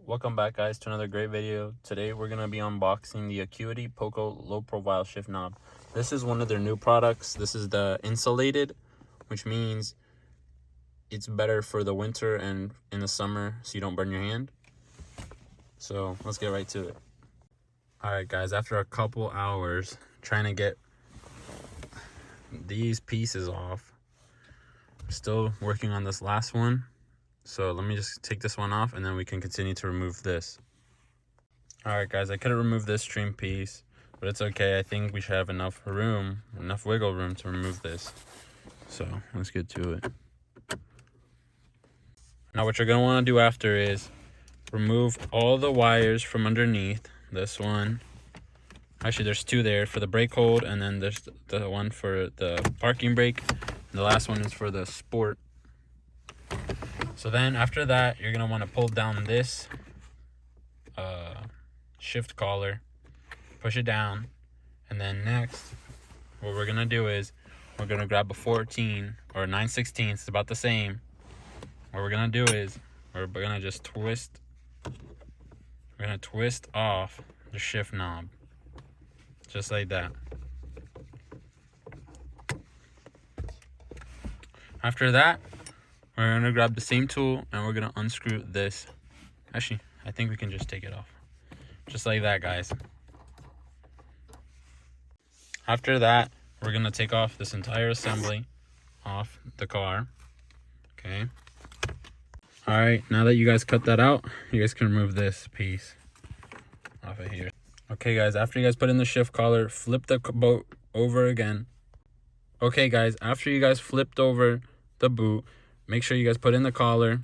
Welcome back, guys, to another great video. Today we're going to be unboxing the Acuity Poco low profile shift knob. This is one of their new products. This is the Insulated, which means it's better for the winter and in the summer so you don't burn your hand. So let's get right to it. Alright guys, after a couple hours trying to get these pieces off, I'm still working on this last one. So let me just take this one off and then we can continue to remove this. Alright guys, I couldn't remove this trim piece, but it's okay. I think we should have enough room, enough wiggle room to remove this. So let's get to it. Now what you're going to want to do after is remove all the wires from underneath. This one. Actually, there's two there for the brake hold, and then there's the one for the parking brake. And the last one is for the sport. So then after that, you're going to want to pull down this shift collar, push it down, and then next, what we're going to do is we're going to grab a 14 or 9/16. It's about the same. What we're going to do is we're going to just twist. We're going to twist off the shift knob, just like that. After that, we're going to grab the same tool and we're going to unscrew this. Actually, I think we can just take it off. Just like that, guys. After that, we're going to take off this entire assembly off the car. Okay. Alright, now that you guys cut that out, you guys can remove this piece off of here. Okay, guys, after you guys put in the shift collar, flip the boat over again. Okay, guys, after you guys flipped over the boot, make sure you guys put in the collar,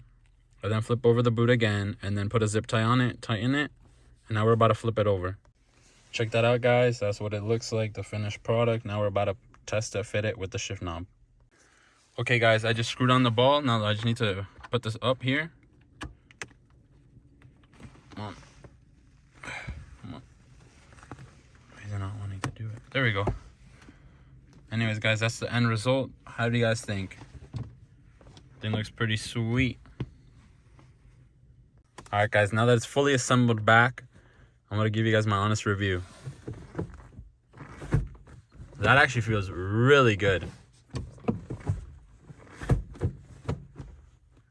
and then flip over the boot again, and then put a zip tie on it, tighten it, and now we're about to flip it over. Check that out, guys. That's what it looks like, the finished product. Now we're about to test to fit it with the shift knob. Okay, guys, I just screwed on the ball. Now I just need to put this up here. Come on. Come on. Why is it not wanting to do it? There we go. Anyways, guys, that's the end result. How do you guys think? Thing looks pretty sweet. Alright guys, now that it's fully assembled back, I'm going to give you guys my honest review. That actually feels really good.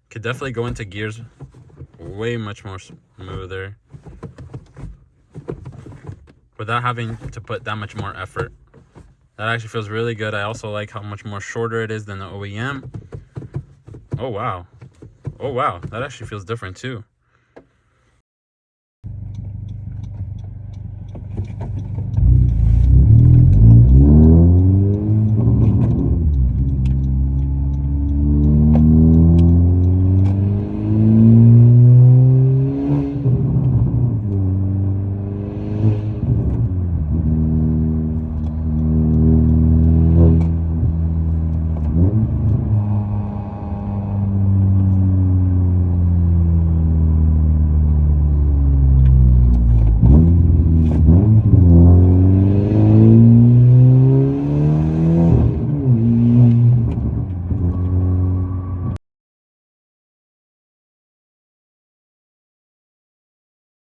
Could definitely go into gears way much more smoother without having to put that much more effort. That actually feels really good. I also like how much more shorter it is than the OEM. Oh wow. Oh wow, that actually feels different too.